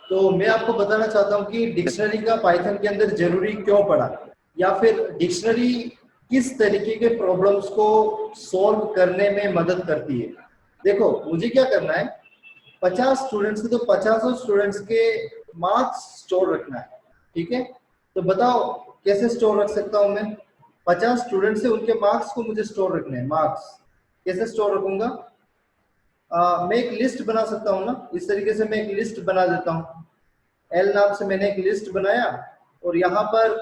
तो मैं आपको बताना चाहता हूँ कि डिक्शनरी का पाइथन के अंदर जरूरी क्यों पड़ा, या फिर डिक्शनरी किस तरीके के प्रॉब्लम्स को सॉल्व करने में मदद करती है। देखो, मुझे क्या करना है, 50 स्टूडेंट्स के तो 50 स्टूडेंट्स के मार्क्स स्टोर रखना है। ठीक है, तो बताओ कैसे स्टोर रख सकता हूँ मैं। 50 स्टूडेंट्स से उनके मार्क्स को मुझे स्टोर रखने हैं। मार्क्स कैसे स्टोर रखूंगा? मैं एक लिस्ट बना सकता हूँ ना, इस तरीके से मैं एक लिस्ट बना देता हूँ। एल नाम से मैंने एक लिस्ट बनाया और यहाँ पर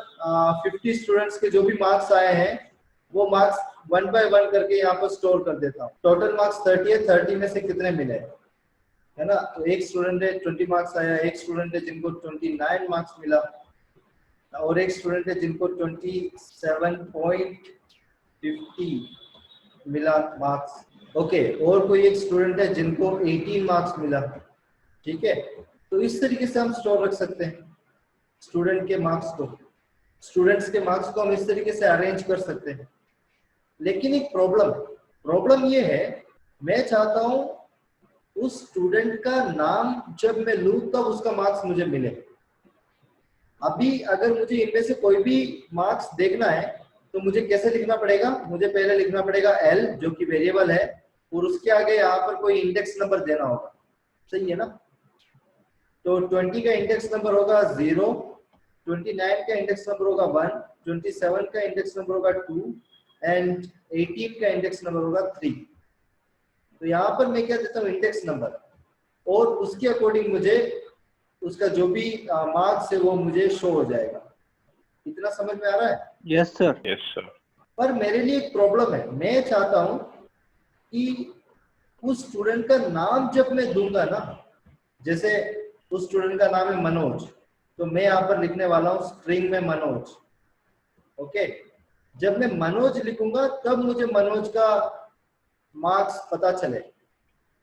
50 स्टूडेंट्स के जो भी मार्क्स आए हैं वो मार्क्स 1 बाय 1 करके यहाँ पर स्टोर कर देता हूँ। टोटल मार्क्स 30 है, 30 में से कितने मिले, है ना। तो एक स्टूडेंट है 20 मार्क्स आया, एक स्टूडेंट है जिनको 29 मार्क्स मिला, और एक स्टूडेंट है जिनको 27.50 मिला मार्क्स। ओके, और कोई एक स्टूडेंट है जिनको 18 मार्क्स मिला। ठीक है, तो इस तरीके से हम स्टोर रख सकते हैं स्टूडेंट्स के मार्क्स को हम इस तरीके से अरेंज कर सकते हैं। लेकिन एक प्रॉब्लम ये है, मैं चाहता हूं उस स्टूडेंट का नाम जब मैं लूं तब उसका मार्क्स मुझे मिले। अभी अगर मुझे इनमें से कोई भी मार्क्स देखना है तो मुझे कैसे लिखना पड़ेगा? मुझे पहले लिखना पड़ेगा एल, जो कि वेरिएबल है, और उसके आगे यहाँ पर कोई इंडेक्स नंबर देना होगा। सही है ना? तो 20 का इंडेक्स नंबर होगा 0, 29 का इंडेक्स नंबर होगा 1, 27 का इंडेक्स नंबर होगा 2 एंड 18 का इंडेक्स नंबर होगा 3। तो यहाँ पर मैं क्या देता हूँ, इंडेक्स नंबर, और उसके अकॉर्डिंग मुझे उसका जो भी मार्क्स है वो मुझे शो हो जाएगा। इतना समझ में आ रहा है? Yes sir. Yes sir. पर मेरे लिए एक प्रॉब्लम है, मैं चाहता हूँ कि उस स्टूडेंट का नाम जब मैं दूंगा ना, जैसे उस स्टूडेंट का नाम है मनोज, तो मैं यहाँ पर लिखने वाला हूँ स्ट्रिंग में मनोज। ओके, जब मैं मनोज लिखूंगा तब मुझे मनोज का मार्क्स पता चले।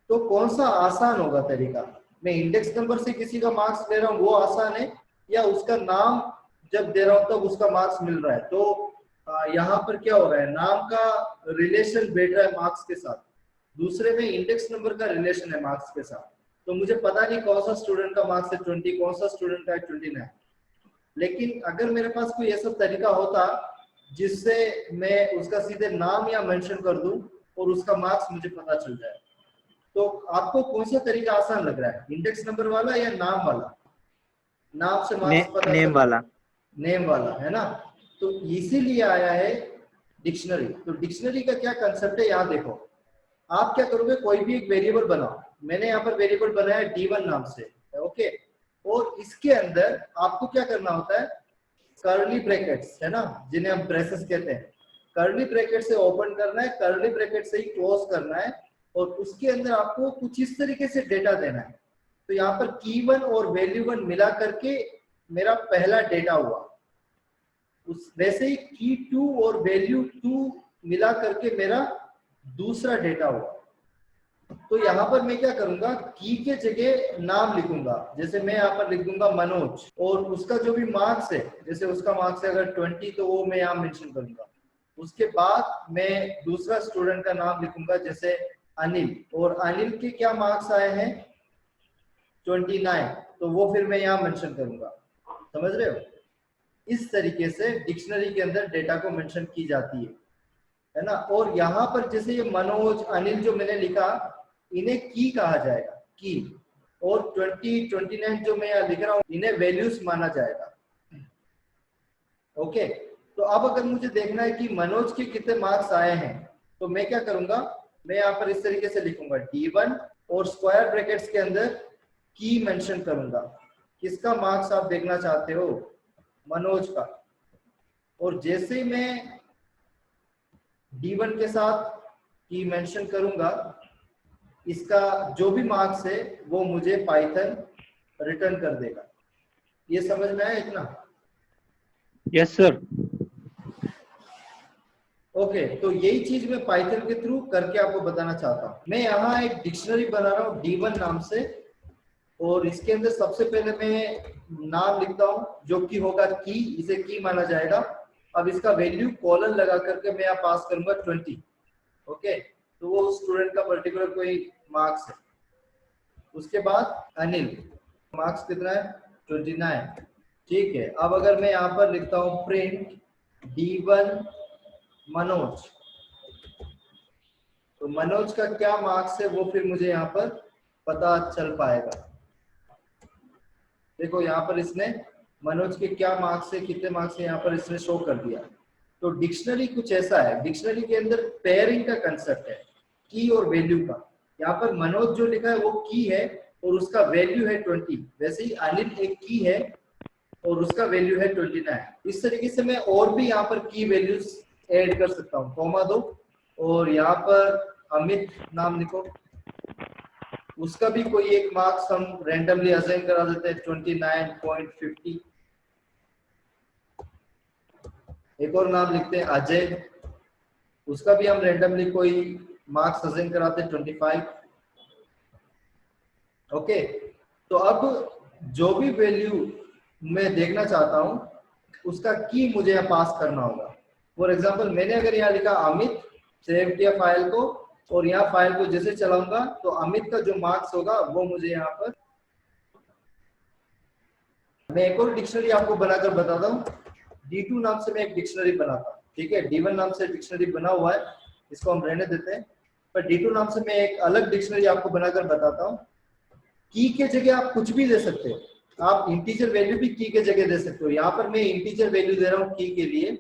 तो कौन सा आसान होगा तरीका? मैं इंडेक्स नंबर से किसी का मार्क्स ले रहा हूँ वो आसान है, या उसका नाम जब दे रहा हूँ तब उसका मार्क्स मिल रहा है? तो यहाँ पर क्या हो रहा है, नाम का रिलेशन बैठ रहा है मार्क्स के साथ, दूसरे में इंडेक्स नंबर का रिलेशन है मार्क्स के साथ। तो मुझे पता नहीं कौन सा स्टूडेंट का मार्क्स है 20, कौन सा स्टूडेंट का है 29। लेकिन अगर मेरे पास कोई ऐसा तरीका होता जिससे मैं उसका सीधे नाम या मेंशन कर दूं और उसका मार्क्स मुझे पता चल जाए, तो आपको कौन सा तरीका आसान लग रहा है, इंडेक्स नंबर वाला या नाम वाला? नाम से मार्क्स पता नेम वाला। नेम वाला, है ना। तो इसीलिए आया है डिक्शनरी। तो डिक्शनरी का क्या कंसेप्ट है, यहाँ देखो। आप क्या करोगे, कोई भी एक वेरिएबल बनाओ। मैंने यहाँ पर वेरिएबल बनाया D1 नाम से। ओके, और इसके अंदर आपको क्या करना होता है, कर्ली ब्रैकेट्स, है ना, जिन्हें हम ब्रेसेस कहते हैं, कर्ली ब्रैकेट से ओपन करना है, कर्ली ब्रैकेट से ही क्लोज करना है, और उसके अंदर आपको कुछ इस तरीके से डेटा देना है। तो यहाँ पर की1 और वैल्यू1 मिला करके मेरा पहला डेटा हुआ, उस वैसे ही की2 और वैल्यू2 मिला करके मेरा दूसरा डेटा हुआ। तो यहाँ पर मैं क्या करूंगा, की के जगह नाम लिखूंगा। जैसे मैं यहाँ पर लिख दूंगा मनोज, और उसका जो भी मार्क्स है, जैसे उसका मार्क्स है अगर 20 तो वो मैं यहाँ मेंशन करूंगा। उसके बाद मैं दूसरा स्टूडेंट का नाम लिखूंगा, जैसे अनिल, और अनिल के क्या मार्क्स आए हैं 29, तो वो फिर मैं यहाँ मेंशन करूंगा। समझ रहे हो? इस तरीके से डिक्शनरी के अंदर डेटा को मेंशन की जाती है ना। और यहाँ पर जैसे ये मनोज, अनिल जो मैंने लिखा, इन्हें की कहा जाएगा, की, और 20, 29 जो मैं यहाँ लिख रहा हूँ, इन्हें वैल्यूज माना जाएगा। ओके, तो अब अगर मुझे देखना है कि मनोज के कितने मार्क्स आए हैं, तो मैं क्या करूंगा, मैं यहाँ पर इस तरीके से लिखूंगा D1 और स्क्वायर ब्रैकेट्स के अंदर की मेंशन करूंगा। किसका मार्क्स आप देखना चाहते हो? मनोज का। और जैसे ही मैं D1 के साथ की मेंशन करूंगा, इसका जो भी मार्क्स है वो मुझे पाइथन रिटर्न कर देगा। ये समझ में आया इतना? Yes sir. ओके, तो यही चीज मैं पाइथन के थ्रू करके आपको बताना चाहता हूँ। मैं यहाँ एक डिक्शनरी बना रहा हूँ D1 नाम से, और इसके अंदर सबसे पहले मैं नाम लिखता हूँ जो कि होगा की, इसे की माना जाएगा। अब इसका वैल्यू कॉलन लगा करके मैं यहाँ पास करूंगा 20। ओके, तो वो स्टूडेंट का पर्टिकुलर कोई मार्क्स है। उसके बाद अनिल, मार्क्स कितना है 29। ठीक है, अब अगर मैं यहाँ पर लिखता हूँ प्रिंट D1 मनोज, तो मनोज का क्या मार्क्स है वो फिर मुझे यहाँ पर पता चल पाएगा। देखो यहाँ पर इसने मनोज के क्या मार्क्स है, कितने मार्क्स है यहाँ पर इसने शो कर दिया। तो डिक्शनरी कुछ ऐसा है, डिक्शनरी के अंदर पेयरिंग का कंसेप्ट है, की और वैल्यू का। यहाँ पर मनोज जो लिखा है वो की है और उसका वैल्यू है 20, वैसे ही अनिल एक की है और उसका वैल्यू है 29। इस तरीके से मैं और भी यहाँ पर की वैल्यूज ऐड कर सकता हूँ। कॉमा दो और यहाँ पर अमित नाम लिखो, उसका भी कोई एक मार्क्स हम रैंडमली असाइन करा देते हैं 29.50। एक और नाम लिखते हैं अजय, उसका भी हम रैंडमली कोई मार्क्स असाइन कराते हैं 25। ओके, तो अब जो भी वैल्यू मैं देखना चाहता हूं उसका की मुझे यहाँ पास करना होगा। फॉर एग्जांपल मैंने अगर यहाँ लिखा अमित, सेव किया फाइल को और यहाँ फाइल को जैसे चलाऊंगा तो अमित का जो मार्क्स होगा वो मुझे यहाँ पर, मैं एक और डिक्शनरी आपको बनाकर बताता हूँ। D2 नाम से मैं एक डिक्शनरी बनाता हूँ, ठीक है। D1 नाम से डिक्शनरी बना हुआ है, इसको हम रहने देते हैं, पर D2 नाम से मैं एक अलग डिक्शनरी आपको बनाकर बताता हूँ। की के जगह आप कुछ भी दे सकते हो, आप इंटीजर वैल्यू भी की के जगह दे सकते हो। यहाँ पर मैं इंटीजर वैल्यू दे रहा हूँ की के लिए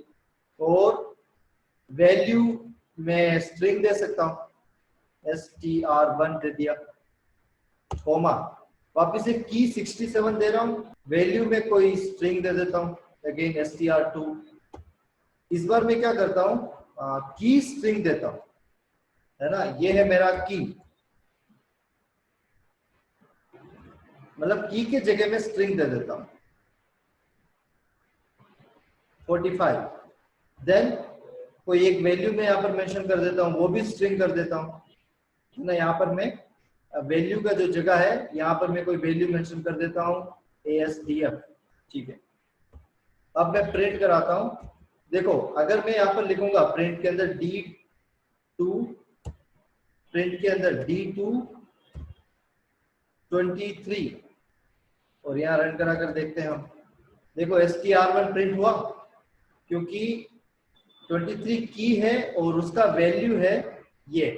और वैल्यू मैं स्ट्रिंग दे सकता हूँ, str1 दे दिया, कॉमा वापिस से की 67 दे रहा हूँ, वैल्यू में कोई स्ट्रिंग दे देता हूँ, अगेन str2। इस बार मैं क्या करता हूँ, की स्ट्रिंग देता हूँ, है ना, ये है मेरा की, मतलब की के जगह में स्ट्रिंग दे देता हूँ 45। देन कोई एक वैल्यू में यहाँ पर मेंशन कर देता हूँ, वो भी स्ट्रिंग कर देता हूँ ना। यहाँ पर मैं वैल्यू का जो जगह है यहाँ पर मैं कोई वैल्यू मेंशन कर देता हूँ ASDF, ठीक है। अब मैं प्रिंट कराता हूँ। देखो अगर मैं यहाँ पर लिखूंगा प्रिंट के अंदर D2, प्रिंट के अंदर D2 23 और यहाँ रन करा कर देखते हैं हम। देखो str1 प्रिंट हुआ क्योंकि 23 की है और उसका वैल्यू है ये।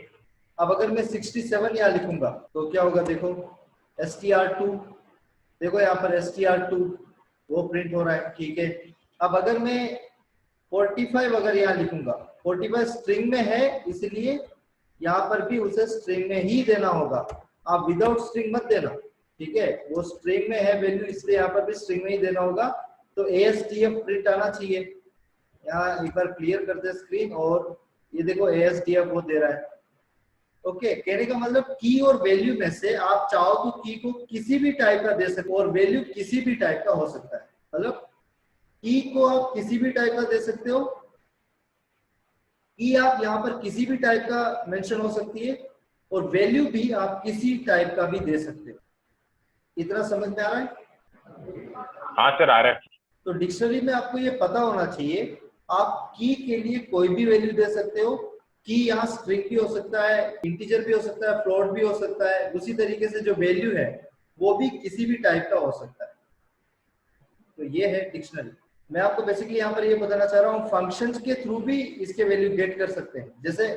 अब अगर मैं 67 यहाँ लिखूंगा तो क्या होगा, देखो str2, देखो यहाँ पर str2 वो प्रिंट हो रहा है, ठीक है। अब अगर मैं 45 अगर यहाँ लिखूंगा, 45 स्ट्रिंग में है इसलिए यहाँ पर भी उसे स्ट्रिंग में ही देना होगा, आप विदाउट स्ट्रिंग मत देना, ठीक है। वो स्ट्रिंग में है वैल्यू इसलिए यहाँ पर भी स्ट्रिंग में ही देना होगा। तो ASDF प्रिंट आना चाहिए। यहाँ एक बार क्लियर करते हैं स्क्रीन और ये देखो ASDF वो दे रहा है। ओके, कहने का मतलब की और वैल्यू में से आप चाहो तो की को किसी भी टाइप का दे सकते हो और वैल्यू किसी भी टाइप का हो सकता है। मतलब की को आप किसी भी टाइप का दे सकते हो, की आप यहाँ पर किसी भी टाइप का मेंशन हो सकती है और वैल्यू भी आप किसी टाइप का भी दे सकते हो। इतना समझ में आ रहा है? हाँ सर आ रहा है। तो डिक्शनरी में आपको ये पता होना चाहिए, आप की के लिए कोई भी वैल्यू दे सकते हो। की यहाँ स्ट्रिंग भी हो सकता है, इंटीजर भी हो सकता है, फ्लोट भी हो सकता है। उसी तरीके से जो वैल्यू है वो भी किसी भी टाइप का हो सकता है। तो ये है डिक्शनरी। मैं आपको बेसिकली यहाँ पर ये बताना चाह रहा हूँ, फंक्शंस के थ्रू भी इसके वैल्यू गेट कर सकते हैं। जैसे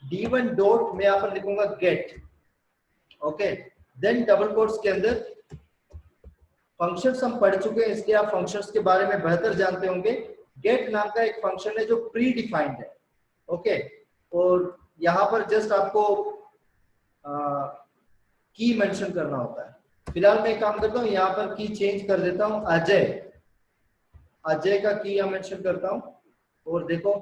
D1 डॉट मैं यहाँ पर लिखूंगा get, okay, then double quotes के अंदर फंक्शंस हम पढ़ चुके हैं इसलिए आप फंक्शंस के बारे में बेहतर जानते होंगे। गेट नाम का एक फंक्शन है जो प्री डिफाइंड है, ओके, और यहाँ पर जस्ट आपको की मेंशन करना होता है। फिलहाल मैं एक काम करता हूँ, यहाँ पर की चेंज कर देता हूँ अजय, अजय का की यहाँ मेंशन करता हूँ और देखो